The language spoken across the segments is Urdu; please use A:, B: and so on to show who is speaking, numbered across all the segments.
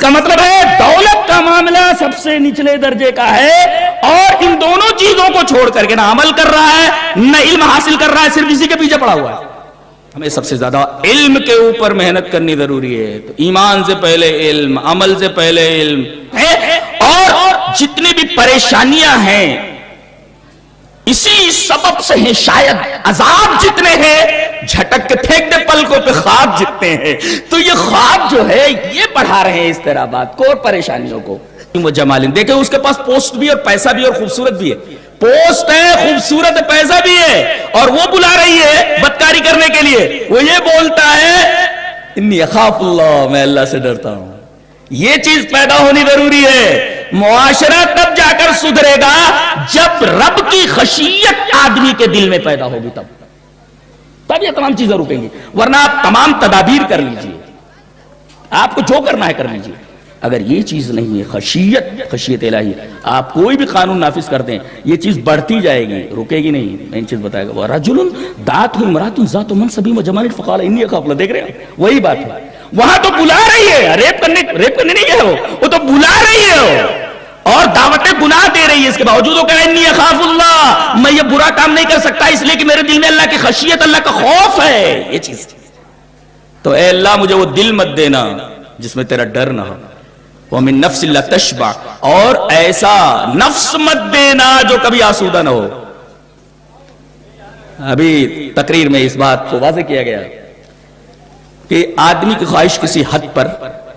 A: اس کا مطلب ہے دولت کا معاملہ سب سے نچلے درجے کا ہے، اور ان دونوں چیزوں کو چھوڑ کر کے نہ عمل کر رہا ہے نہ علم حاصل کر رہا ہے، صرف اسی کے پیچھے پڑا ہوا ہے۔ ہمیں سب سے زیادہ علم کے اوپر محنت کرنی ضروری ہے، تو ایمان سے پہلے علم، عمل سے پہلے علم ہے، اور جتنی بھی پریشانیاں ہیں اسی سبب سے ہیں، شاید عذاب جتنے ہیں جھٹک کے پھینک دے پلکوں پہ خواب جتنے ہیں، تو یہ خواب جو ہے یہ بڑھا رہے ہیں اضطرابات کو اور پریشانیوں کو۔ وہ جمال دیکھیں اس کے پاس پوسٹ بھی اور پیسہ بھی اور خوبصورت بھی ہے، پوسٹ ہے، خوبصورت پیسہ بھی ہے، اور وہ بلا رہی ہے بدکاری کرنے کے لیے، وہ یہ بولتا ہے انی اخاف اللہ، میں اللہ سے ڈرتا ہوں۔ یہ چیز پیدا ہونی ضروری ہے۔ معاشرہ تب جا کر سدھرے گا جب رب کی خشیت آدمی کے دل میں پیدا ہوگی، تب یہ تمام چیزیں رکیں گی، ورنہ آپ تمام تدابیر کر لیجئے، آپ کو جو کرنا ہے کر لیجئے، اگر یہ چیز نہیں ہے خشیت الہی، آپ کوئی بھی قانون نافذ کر دیں یہ چیز بڑھتی جائے گی، رکے گی نہیں۔ میں چیز بتائے گا رجل دعت امرأۃ ذات منصب وجمال فقال انی اخاف اللہ، دیکھ رہے ہیں وہی بات ہے، وہاں تو بلا رہی ہے، ریپ کرنے نہیں ہے، وہ تو بلا رہی ہے اور دعوت گناہ دے رہی ہے، اس کے باوجود وہ کہہ رہے انی اخاف اللہ، میں یہ برا کام نہیں کر سکتا اس لیے کہ میرے دل میں اللہ کی خشیت، اللہ کا خوف ہے۔ یہ چیز تو اے اللہ مجھے وہ دل مت دینا جس میں تیرا ڈر نہ ہو، وَمِن نَفْسِ اللَّهِ تَشْبَعْ، اور ایسا نفس مت دینا جو کبھی آسودہ نہ ہو۔ ابھی تقریر میں اس بات کو واضح کیا گیا کہ آدمی کی خواہش کسی حد پر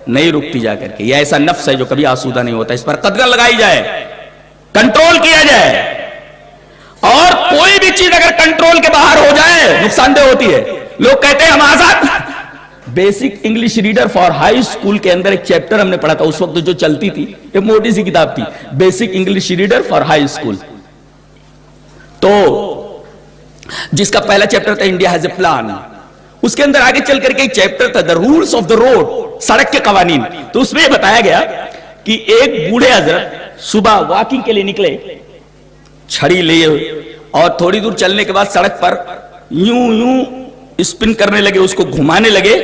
A: نہیں رکتی جا کر کے، یہ ایسا نفس ہے جو کبھی آسودہ نہیں ہوتا، اس پر قدغن لگائی جائے، کنٹرول کیا جائے، اور کوئی بھی چیز اگر کنٹرول کے باہر ہو جائے نقصان دہ ہوتی ہے۔ لوگ کہتے ہیں ہم آزاد۔ Basic English reader for high school کے اندر ایک چیپٹر ہم نے پڑھا تھا، اس وقت جو چلتی تھی ایک موٹی سی کتاب تھی، basic English reader for high school, تو جس کا پہلا چیپٹر تھا انڈیا ہیز اے پلان، اس کے اندر آگے چل کر کے ایک چیپٹر تھا دا رولز آف دا روڈ، سڑک کے قوانین، تو اس میں یہ بتایا گیا کہ ایک بوڑھے حضرت صبح واکنگ کے لیے نکلے، چھڑی لیے اور تھوڑی دور چلنے کے بعد سڑک پر یوں اسپن کرنے لگے، اس کو گھمانے لگے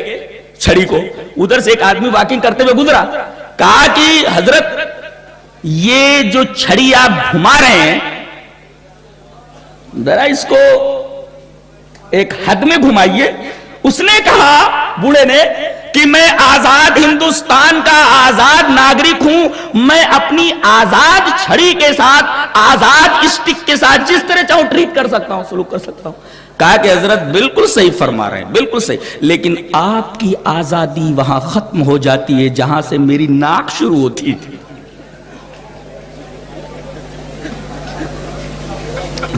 A: چھڑی کو، ادھر سے ایک آدمی واکنگ کرتے ہوئے گزرا، کہا کہ حضرت یہ جو چھڑی آپ گھما رہے ہیں ذرا اس کو ایک حد میں گھمائیے۔ اس نے کہا بوڑھے نے کہ میں آزاد ہندوستان کا آزاد ناگرک ہوں، میں اپنی آزاد چھڑی کے ساتھ، آزاد اسٹک کے ساتھ جس طرح چاہوں ٹریٹ کر سکتا ہوں، سلوک کر سکتا ہوں۔ کہا کہ حضرت بالکل صحیح فرما رہے ہیں، بالکل صحیح، لیکن آپ کی آزادی وہاں ختم ہو جاتی ہے جہاں سے میری ناک شروع ہوتی تھی۔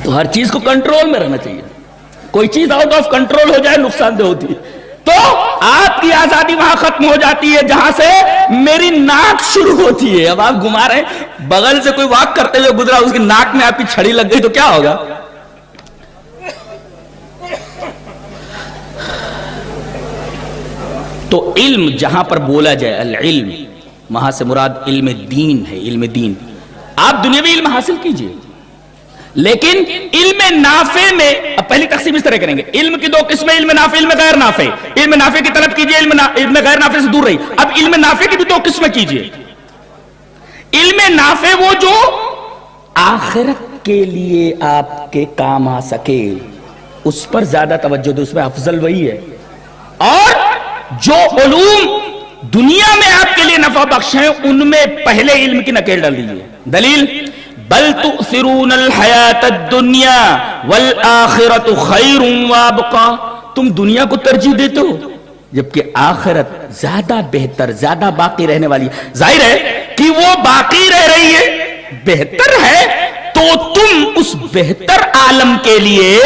A: تو ہر چیز کو کنٹرول میں رہنا چاہیے، کوئی چیز آؤٹ آف کنٹرول ہو جائے نقصان دہ ہوتی ہے، تو آپ کی آزادی وہاں ختم ہو جاتی ہے جہاں سے میری ناک شروع ہوتی ہے۔ اب آپ گھما رہے ہیں، بغل سے کوئی واک کرتے ہوئے گزرا، اس کی ناک میں آپ کی چھڑی لگ گئی تو کیا ہوگا؟ تو علم جہاں پر بولا جائے العلم، وہاں سے مراد علم دین ہے، علم دین۔ آپ دنیاوی علم حاصل کیجئے، لیکن علم نافع میں، اب پہلی تقسیم اس طرح کریں گے، علم کی دو قسمیں، علم نافع، علم غیر نافع۔ علم نافع کی طلب کیجئے، علم غیر نافع سے دور رہی۔ اب علم نافع کی بھی دو قسمیں کیجئے۔ علم نافع وہ جو آخرت کے لیے آپ کے کام آ سکے، اس پر زیادہ توجہ دے، اس میں افضل وہی ہے، اور جو علوم دنیا میں آپ کے لیے نفع بخش ہیں ان میں پہلے علم کی نکیل ڈال دیجیے۔ دلیل بل تؤثرون الحیات الدنیا والآخرت خیر وابقا، تم دنیا کو ترجیح دیتے ہو جبکہ آخرت زیادہ بہتر، زیادہ باقی رہنے والی ہے۔ ظاہر ہے کہ وہ باقی رہ رہی ہے، بہتر ہے، تو تم اس بہتر عالم کے لیے،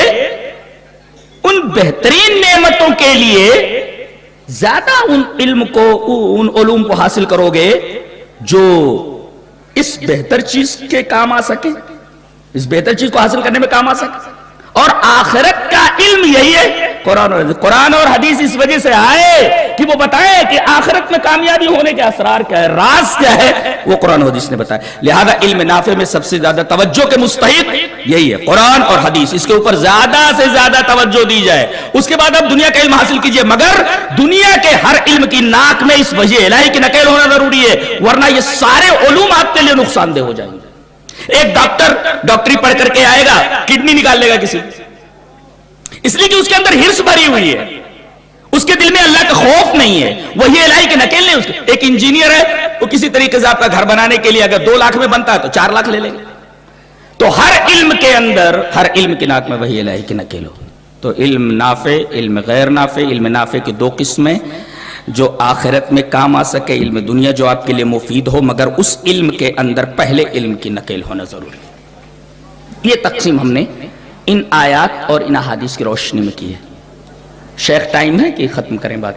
A: ان بہترین نعمتوں کے لیے زیادہ ان علم کو، ان علوم کو حاصل کرو گے جو اس بہتر چیز کے کام آ سکے، اس بہتر چیز کو حاصل کرنے میں کام آ سکے۔ اور آخرت کا علم یہی ہے قرآن اور حدیث اس وجہ سے آئے کہ وہ بتائے کہ آخرت میں کامیابی ہونے کے اسرار کیا ہے، راز کیا ہے، وہ قرآن اور حدیث نے بتایا۔ لہذا علم نافع میں سب سے زیادہ توجہ کے مستحق یہی ہے، قرآن اور حدیث، اس کے اوپر زیادہ سے زیادہ توجہ دی جائے۔ اس کے بعد اب دنیا کا علم حاصل کیجئے، مگر دنیا کے ہر علم کی ناک میں اس وحی الہی کی نکیل ہونا ضروری لیے, ورنہ یہ سارے علوم آپ کے لیے نقصان دہ ہو جائیں گے. ایک ڈاکٹر ڈاکٹری پڑھ کر کے آئے گا, کڈنی نکال لے گا کسی, اس لیے کہ اس کے اندر ہرس بھری ہوئی ہے, اس کے دل میں اللہ کا خوف نہیں ہے, وہی الہی کے نکیل نہیں اس کے. ایک انجینئر ہے, وہ کسی طریقے سے آپ کا گھر بنانے کے لیے اگر 2 لاکھ میں بنتا ہے تو 4 لاکھ لے لے گا. تو ہر علم کے اندر, ہر علم کے ناک میں وہی الہی کی نکیل ہو. تو علم نافع, علم غیر نافع. علم نافع کی 2 قسمیں, جو آخرت میں کام آ سکے, علم دنیا جو آپ کے لیے مفید ہو, مگر اس علم کے اندر پہلے علم کی نکیل ہونا ضروری. یہ تقسیم ہم نے ان آیات اور ان احادیث کی روشنی میں کی ہے. شیخ ٹائم ہے کہ ختم کریں بات؟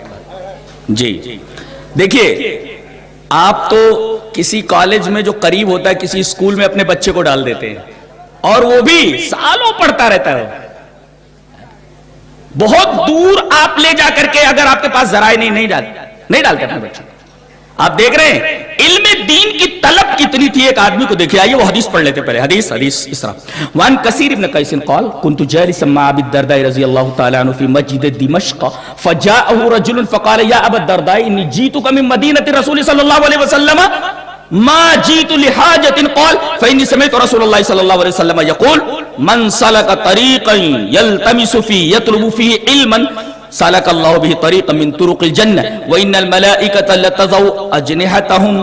A: جی دیکھیے, آپ تو کسی کالج میں جو قریب ہوتا ہے, کسی اسکول میں اپنے بچے کو ڈال دیتے ہیں, اور وہ بھی سالوں پڑھتا رہتا ہے. بہت دور آپ لے جا کر کے, اگر آپ کے پاس ذرائع نہیں ڈالتے اپنے بچے. آپ دیکھ رہے ہیں علم دین کی طلب کتنی تھی. ایک آدمی کو دیکھیے, آئیے وہ حدیث پڑھ لیتے پہلے. حدیث اس طرح, وان کثیر ابن قیس قال كنت جالسا مع ابي الدرداء رضي الله تعالى عنه في مسجد دمشق فجاءه رجل فقال يا ابا الدرداء اني جئتك من مدينة الرسول صلى الله عليه وسلم ما جئت لحاجة قال فإني سمعت رسول الله صلى الله عليه وسلم يقول من سلك طريقا يلتمس فيه يطلب فيه علما سلك الله به طريقا من طرق الجنة وإن الملائكة لتضع أجنحتهم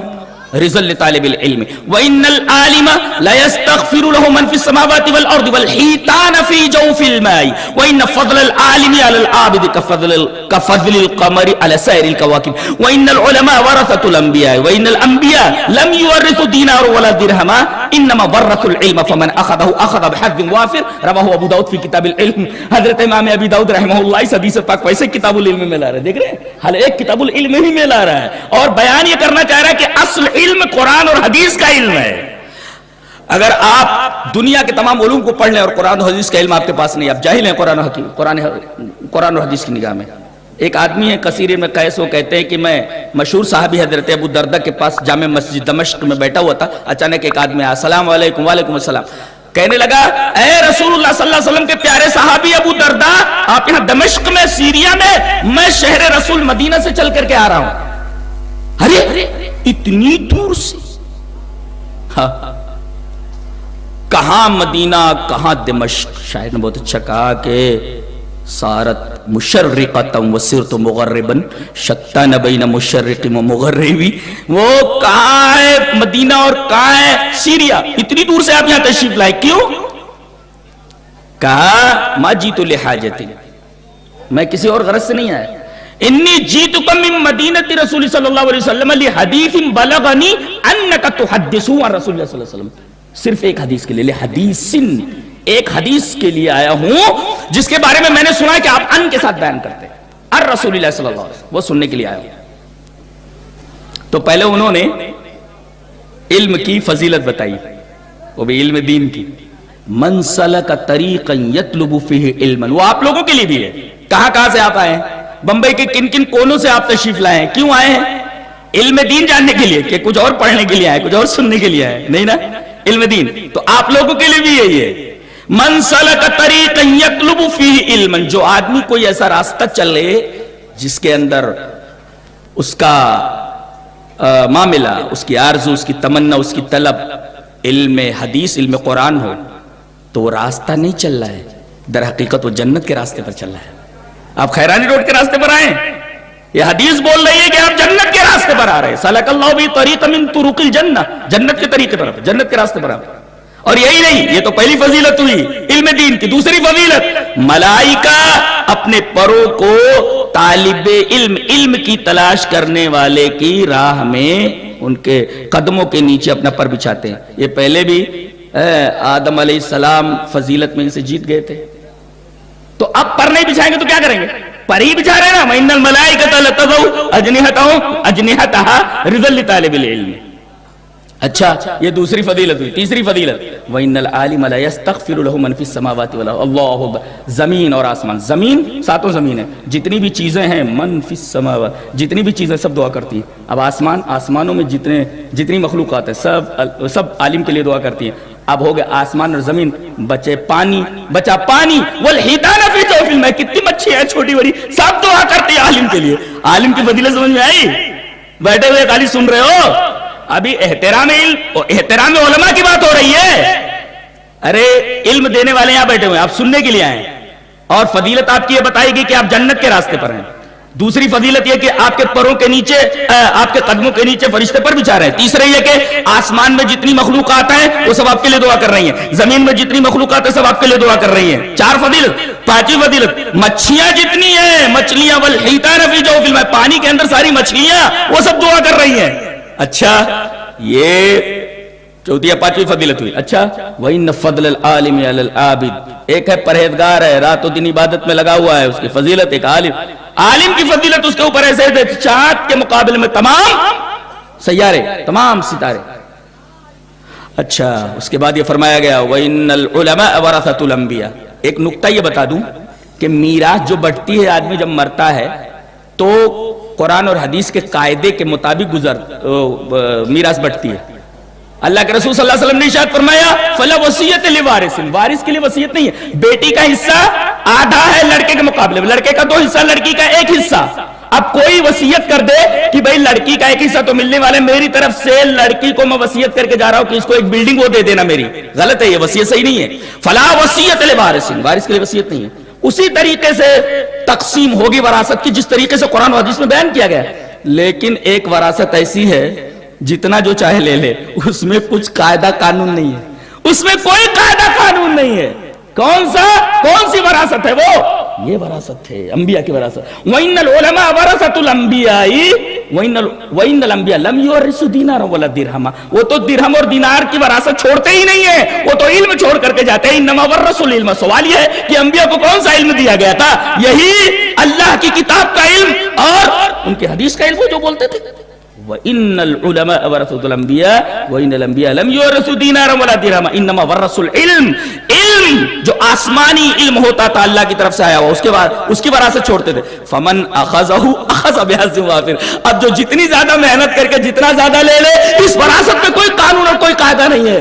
A: رزق لطالب العلم وإن العالم لا يستغفر له من في السماوات والأرض والحيتان في جوف الماء وإن فضل العالم على العابد كفضل القمر على سائر الكواكب وإن العلماء ورثة الأنبياء وإن الأنبياء لم يورثوا دينار ولا درهما إنما ورثوا العلم فمن أخذه أخذ بحظ وافر. رواه أبو داود في كتاب العلم. حضرت امام ابی داؤد رحمہ اللہ اس حدیث پاک کو ایسے کتاب العلم میں لا رہے ہیں. دیکھ رہے ہیں, حال ایک کتاب العلم ہی میں لا رہا ہے, اور بیان یہ کرنا چاہ رہا ہے کہ اصل علم قرآن اور حدیث کا علم ہے. اگر آپ دنیا کے تمام علوم کو پڑھ لیں اور قرآن اور حدیث کا علم آپ کے پاس نہیں, آپ جاہل ہیں قرآن اور حدیث کی نگاہ میں. ایک آدمی ہے کثیر ابن قیس, وہ کہتے ہیں کہ میں مشہور صحابی حضرت ابو الدرداء کے پاس جامع مسجد دمشق میں بیٹھا ہوا تھا. اچانک ایک آدمی آیا, السلام علیکم. وعلیکم السلام. کہنے لگا, اے رسول اللہ صلی اللہ علیہ وسلم کے پیارے صحابی ابو الدرداء, آپ یہاں دمشق میں, سیریا میں شہر رسول مدینہ سے چل کر کے آ رہا ہوں. ارے اتنی دور سے, کہاں مدینہ کہاں دمشق. شاعر نے بہت اچھا کہا کہ سارت مشرقتا وسرت مغربا شتان بین مشرق و مغربی. وہ کہاں ہے مدینہ اور کہاں ہے سیریا, اتنی دور سے آپ یہاں تشریف لائے, کیوں؟ کہا ما جیت لحاجت, میں کسی اور غرض سے نہیں آیا. انی جیتک من مدینۃ رسول صلی اللہ علیہ وسلم لحدیث بلغنی انک تحدث عن رسول اللہ صلی اللہ علیہ وسلم. صرف ایک حدیث کے لیے, لحدیث, ایک حدیث کے لیے آیا ہوں جس کے بارے میں نے سنا ہے کہ آپ ان کے ساتھ بیان کرتے ہیں. الرسول اللہ صلی اللہ علیہ وسلم, وہ سننے کے لیے آیا ہوں. تو پہلے انہوں نے علم کی فضیلت بتائی, وہ بھی علم دین کی. من سلک طریقا یطلب فیہ علما, وہ آپ لوگوں کے لیے بھی ہے. کہاں سے آپ آئے ہیں, بمبئی کے کن کن کونوں سے آپ تشریف لائے ہیں, کیوں آئے ہیں؟ علم دین جاننے کے لیے, کہ کچھ اور پڑھنے کے لیے آئے, کچھ اور سننے کے لیے آئے, نہیں نا, علم دین. تو آپ لوگوں کے لیے بھی یہی ہے. من سلک طریقا یطلب فیہ علما, جو آدمی کوئی ایسا راستہ چلے جس کے اندر اس کا معاملہ, اس کی آرزو, اس کی تمنا, اس کی طلب علم حدیث, علم قرآن ہو, تو وہ راستہ نہیں چل رہا ہے, در حقیقت وہ جنت کے راستے پر چل رہا ہے. آپ خیرانی روڈ کے راستے پر آئے, یہ حدیث بول رہی ہے کہ آپ جنت کے راستے پر آ رہے ہیں. سلک اللہ بہ طریقا من طرق الجنہ, جنت کے طریقے پر, جنت کے راستے پر آپ. اور یہی نہیں, یہ تو پہلی فضیلت ہوئی علم دین کی. دوسری فضیلت, ملائکہ اپنے پروں کو طالب علم کی تلاش کرنے والے کی راہ میں ان کے قدموں کے نیچے اپنا پر بچھاتے ہیں. یہ پہلے بھی آدم علیہ السلام فضیلت میں ان سے جیت گئے تھے, تو اب پر نہیں بچھائیں گے تو کیا کریں گے؟ پر ہی بچھا رہے نا. وَإِنَّ الْمَلَائِكَةَ لَتَضَعُ أَجْنِحَتَهَا رِزْقًا لِطَالِبِ الْعِلْمِ. اچھا, یہ دوسری فضیلت ہوئی. تیسری فضیلت, وَإِنَّ الْعَالِمَ لَا يَسْتَغْفِرُ لَهُ مَنْ فِي السَّمَاوَاتِ وَالْأَرْضِ. اللہ اکبر. زمین اور آسمان, زمین, ساتوں زمین ہے, جتنی بھی چیزیں ہیں, من فی السماوات, جتنی بھی چیزیں سب دعا کرتی ہیں. اب آسمانوں میں جتنی مخلوقات ہیں سب عالم کے لیے دعا کرتی ہیں. اب ہو گیا آسمان اور زمین, بچا پانی, والحیتان فی جوف الماء, کتنی مچھلی ہے چھوٹی بڑی, سب دعا کرتے ہیں عالم کے لیے. عالم کی فضیلت سمجھ میں آئی؟ بیٹھے ہوئے خالی سن رہے ہو؟ ابھی احترام علم، احترام علماء کی بات ہو رہی ہے. ارے علم دینے والے یہاں بیٹھے ہوئے، آپ سننے کے لیے آئے ہیں. اور فضیلت آپ کی یہ بتائے گی کہ آپ جنت کے راستے پر ہیں. دوسری فضیلت یہ کہ آپ کے پروں کے نیچے، آپ کے قدموں کے نیچے فرشتے پر بچھا رہے ہیں. تیسرا یہ کہ آسمان میں جتنی مخلوقات ہیں وہ سب آپ کے لیے دعا کر رہی ہیں. زمین میں جتنی مخلوقات ہیں سب آپ کے لیے دعا کر رہی ہیں. 4 فضیلت. 5ویں فضیلت، مچھلیاں جتنی ہیں، مچھلیاں والحیتان فی جوف الماء، پانی کے اندر ساری مچھلیاں وہ سب دعا کر رہی ہیں. اچھا یہ 4 یا 5ویں فضیلت ہوئی. اچھا وَإِنَّ فَضْلَ الْعَالِمِ عَلَى الْعَابِدِ، ایک ہے پرہیزگار ہے، رات و دن عبادت میں لگا ہوا ہے، اس کی فضیلت. ایک عالم کی فضیلت اس کے اوپر ایسے ہے چاند کے مقابلے میں تمام سیارے، تمام ستارے. اچھا اس کے بعد یہ فرمایا گیا وَإِنَّ الْعُلَمَاءَ وَرَثَةُ الْأَنْبِيَاءِ. ایک نکتہ یہ بتا دوں کہ میراث جو بٹتی ہے، آدمی جب مرتا ہے تو قرآن اور حدیث کے قاعدے کے مطابق میراث بٹتی ہے. اللہ کے رسول صلی اللہ علیہ وسلم نے ارشاد فرمایا فلا وصیت لوارث، وارث کے لیے وصیت نہیں ہے. بیٹی کا حصہ آدھا ہے لڑکے کے مقابلے میں، لڑکے کا 2 حصہ، لڑکی کا 1 حصہ. اب کوئی وصیت کر دے کہ بھئی لڑکی کا 1 حصہ تو ملنے والا ہے، میری طرف سے لڑکی کو میں وصیت کر کے جا رہا ہوں کہ اس کو ایک بلڈنگ وہ دے دینا میری، غلط ہے، یہ وصیت صحیح نہیں ہے. فلا وصیت لوارث، وارث کے لیے وصیت نہیں ہے. اسی طریقے سے تقسیم ہوگی وراثت کی جس طریقے سے قرآن و حدیث میں بیان کیا گیا. لیکن ایک وراثت ایسی ہے جتنا جو چاہے لے لے، اس میں کچھ قاعدہ قانون نہیں ہے، اس میں کوئی قاعدہ قانون نہیں ہے. کون سی وراثت ہے وہ؟ یہ وراثت ہے انبیاء کی وراثت. وَإِنَّ الْعُلَمَاءَ وَرَثَةُ الْأَنْبِيَاءِ وَإِنَّ الْأَنْبِيَاءَ لَمْ يُوَرِّثُوا دِينَارًا وَلَا دِرْهَمًا. وہ تو درہم اور دینار کی وراثت چھوڑتے ہی نہیں ہیں، وہ تو علم چھوڑ کر کے جاتے ہیں. انما ورثوا العلم. سوال یہ ہے کہ انبیاء کو کون سا علم دیا گیا تھا؟ یہی اللہ کی کتاب کا علم اور ان کی حدیث کا علم جو بولتے تھے. وَإِنَّ الْعُلَمَاءَ وَرَثَةُ الْأَنْبِيَاءِ وَإِنَّ الْأَنْبِيَاءَ لَمْ يُوَرِّثُوا دِينَارًا وَلَا دِرْهَمًا إِنَّمَا وَرَثُوا الْعِلْمَ. علم جو آسمانی علم ہوتا تھا اللہ کی طرف سے آیا ہوا، اس کے بعد اس کی وراثت چھوڑتے تھے. فَمَنْ أَخَذَهُ أَخَذَ بِحَظٍّ وَافِرٍ. اب جو جتنی زیادہ محنت کر کے جتنا زیادہ لے لے، اس وراثت میں کوئی قانون اور کوئی قاعدہ نہیں ہے.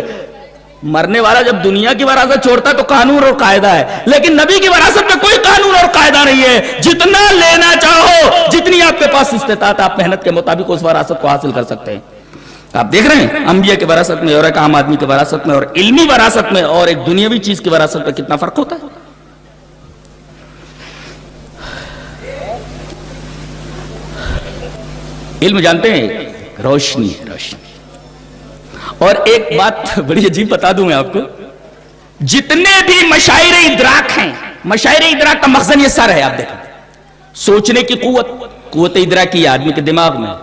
A: مرنے والا جب دنیا کی وراثت چھوڑتا ہے تو قانون اور قاعدہ ہے، لیکن نبی کی وراثت میں کوئی قانون اور قاعدہ نہیں ہے. جتنا لینا چاہو، جتنی آپ کے پاس استطاعت، آپ محنت کے مطابق اس وراثت کو حاصل کر سکتے ہیں. آپ دیکھ رہے ہیں انبیاء کی وراثت میں اور ایک عام آدمی کی وراثت میں اور علمی وراثت میں اور ایک دنیاوی چیز کی وراثت میں کتنا فرق ہوتا ہے. علم جانتے ہیں روشنی ہے، روشنی. اور ایک بات بڑی عجیب بتا دوں میں آپ کو، جتنے بھی مشاعر ادراک ہیں، مشاعر ادراک کا مخزن یہ سر ہے. آپ دیکھیں سوچنے کی قوت ادراکی ہے آدمی کے دماغ میں.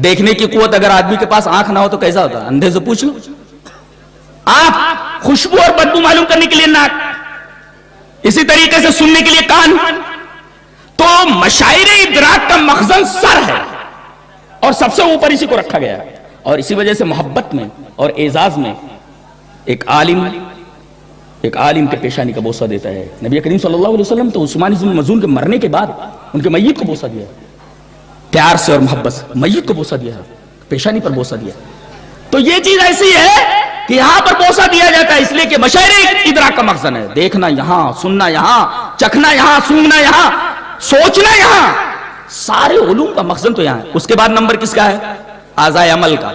A: دیکھنے کی قوت اگر آدمی کے پاس آنکھ نہ ہو تو کیسا ہوتا ہے؟ اندھے سے پوچھ لو. آپ خوشبو اور بدبو معلوم کرنے کے لیے ناک، اسی طریقے سے سننے کے لیے کان. تو مشاعر ادراک کا مخزن سر ہے اور سب سے اوپر اسی کو رکھا گیا ہے. اور اسی وجہ سے محبت میں اور اعزاز میں ایک عالم کے پیشانی کا بوسہ دیتا ہے. نبی کریم صلی اللہ علیہ وسلم تو عثمان بن مظعون کے مرنے کے بعد ان کے میت کو بوسہ دیا، پیار سے اور محبت سے میت کو بوسہ دیا، پیشانی پر بوسہ دیا. تو یہ چیز ایسی ہے کہ یہاں پر بوسہ دیا جاتا ہے اس لیے کہ مشاعر ادراک کا مخزن ہے. دیکھنا یہاں، سننا یہاں، چکھنا یہاں، سونگنا یہاں، سوچنا یہاں، سارے علوم کا مخزن تو یہاں ہے. اس کے بعد نمبر کس کا ہے؟ اعضائے عمل کا،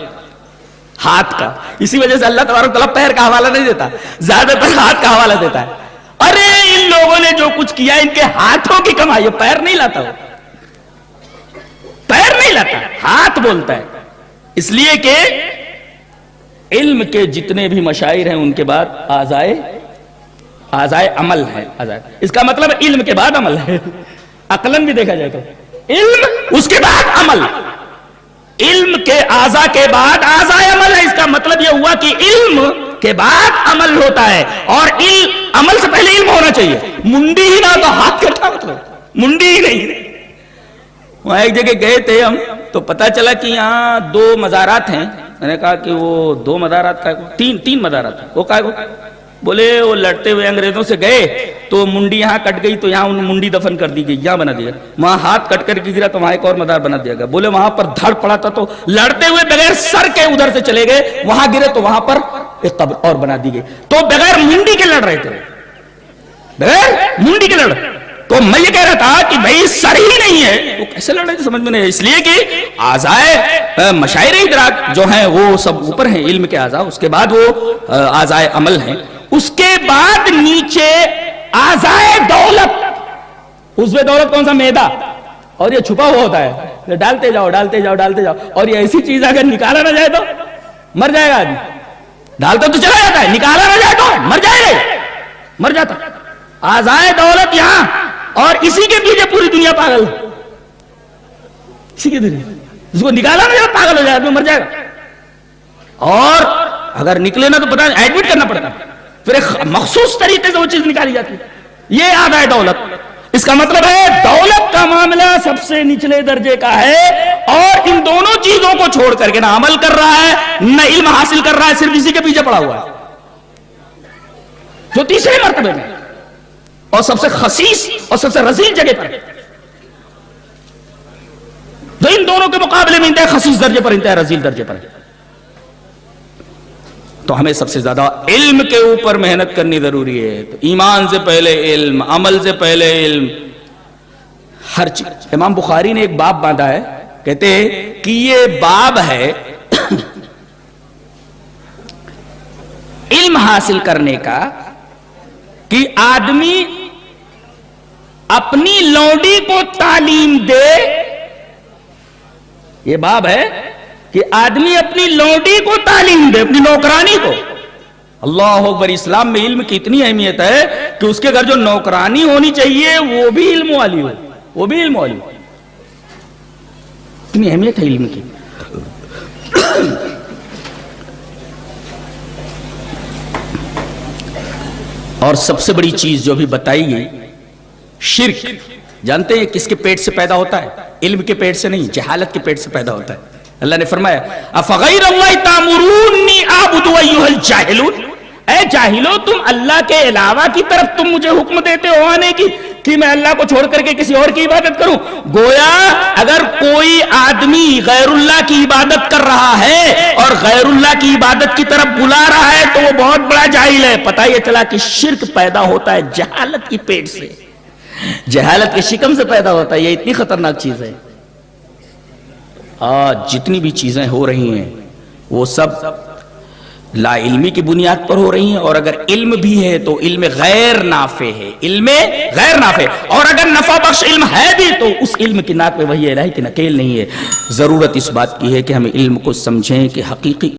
A: ہاتھ کا. اسی وجہ سے اللہ تبارک و تعالیٰ پیر کا حوالہ نہیں دیتا، زیادہ تر ہاتھ کا حوالہ دیتا ہے. ارے ان لوگوں نے جو کچھ کیا ان کے ہاتھوں کی کمائی ہے، پیر نہیں لاتا، وہ پیر نہیں لاتا، ہاتھ بولتا ہے. اس لیے کہ علم کے جتنے بھی مشاعر ہیں ان کے بعد اعضائے عمل ہے. اس کا مطلب علم کے بعد عمل ہے. عقلاً بھی دیکھا جائے تو علم اس کے بعد عمل، علم کے اعضاء کے بعد اعضائے عمل ہے. اس کا مطلب یہ ہوا کہ علم کے بعد عمل ہوتا ہے اور عمل سے پہلے علم ہونا چاہیے. منڈی ہی نہ تو ہاتھ کٹھا، مطلب منڈی ہی نہیں. وہاں ایک جگہ گئے تھے ہم تو پتا چلا کہ یہاں 2 مزارات ہیں. میں نے کہا کہ وہ 2 مزارات کا، تین مزارات ہیں. وہ کہا بولے وہ لڑتے ہوئے انگریزوں سے گئے تو منڈی یہاں کٹ گئی تو یہاں منڈی دفن کر دی گئی، یہاں بنا دیا. وہاں ہاتھ کٹ کر کے گرا تو وہاں ایک اور مزار بنا دیا گیا. بولے وہاں پر دھڑ پڑا تھا تو لڑتے ہوئے بغیر سر کے ادھر سے چلے گئے، وہاں گرے تو وہاں پر ایک قبر اور بنا دی گئی. تو بغیر منڈی کے لڑ رہے تھے، بغیر منڈی کے لڑ. تو میں یہ کہہ رہا تھا کہ بھئی سر ہی نہیں ہے وہ کیسے لڑ رہے تھے سمجھ میں نہیں، اس لیے کہ اعضائے مشاعر ادراک جو ہیں وہ سب اوپر ہیں علم کے اعضاء، اس کے بعد وہ اعضائے عمل ہیں، اس کے بعد نیچے اعضائے دولت. اس میں دولت کون سا؟ میدا، اور یہ چھپا ہوا ہوتا ہے، ڈالتے جاؤ ڈالتے جاؤ ڈالتے جاؤ، اور یہ ایسی چیز اگر نکالا نہ جائے تو مر جائے گا آدمی. ڈالتا تو چلا جاتا ہے، نکالا نہ جائے تو مر جائے گا، مر جاتا. اعضائے دولت یہاں، اور اسی کے پیچھے پوری دنیا پاگل ہے، اسی کے پیچھے جس کو نکالا نہ جائے پاگل ہو جائے آدمی، مر جائے گا. اور اگر نکلے نا تو پتہ نہیں ایڈمٹ کرنا پڑتا ہے، پھر ایک مخصوص طریقے سے وہ چیز نکالی جاتی ہے. یہ اعضائے دولت. اس کا مطلب ہے دولت کا معاملہ سب سے نچلے درجے کا ہے، اور ان دونوں چیزوں کو چھوڑ کر کے نہ عمل کر رہا ہے نہ علم حاصل کر رہا ہے، صرف اسی کے پیچھے پڑا ہوا ہے، جو تیسرے مرتبے میں اور سب سے خسیس اور سب سے رذیل جگہ پر، جو ان دونوں کے مقابلے میں انتہائی خسیس درجے پر، انتہائی رذیل درجے پر ہے. تو ہمیں سب سے زیادہ علم کے اوپر محنت کرنی ضروری ہے. تو ایمان سے پہلے علم، عمل سے پہلے علم، ہر چیز. امام بخاری نے ایک باب باندھا ہے، کہتے ہیں کہ یہ باب ہے علم حاصل کرنے کا، کہ آدمی اپنی لونڈی کو تعلیم دے. یہ باب ہے کہ آدمی اپنی لونڈی کو تعلیم دے، اپنی نوکرانی کو. اللہ اکبر. اسلام میں علم کی اتنی اہمیت ہے کہ اس کے گھر جو نوکرانی ہونی چاہیے وہ بھی علم والی ہو، وہ بھی علم والی ہو. اتنی اہمیت ہے علم کی. اور سب سے بڑی چیز جو بھی بتائی گئی، شرک. جانتے ہیں کس کے پیٹ سے پیدا ہوتا ہے؟ علم کے پیٹ سے نہیں، جہالت کے پیٹ سے پیدا ہوتا ہے. اللہ نے فرمایا افغیر اللہ تامرونی اعبد ایھا الجاہلون، اے جاہلو تم اللہ کے علاوہ کی طرف تم مجھے حکم دیتے ہو آنے کی کہ میں اللہ کو چھوڑ کر کے کسی اور کی عبادت کروں. گویا اگر کوئی آدمی غیر اللہ کی عبادت کر رہا ہے اور غیر اللہ کی عبادت کی طرف بلا رہا ہے تو وہ بہت بڑا جاہل ہے. پتہ یہ چلا کہ شرک پیدا ہوتا ہے جہالت کی پیٹ سے، جہالت کے شکم سے پیدا ہوتا ہے. یہ اتنی خطرناک چیز ہے. آج جتنی بھی چیزیں ہو رہی ہیں وہ سب لا علمی کی بنیاد پر ہو رہی ہیں، اور اگر علم بھی ہے تو علم غیر نافع ہے، علم غیر نافع. اور اگر نفع بخش علم ہے بھی تو اس علم کی ناک پہ وہی الہی کی نکیل نہیں ہے. ضرورت اس بات کی ہے کہ ہم علم کو سمجھیں کہ حقیقی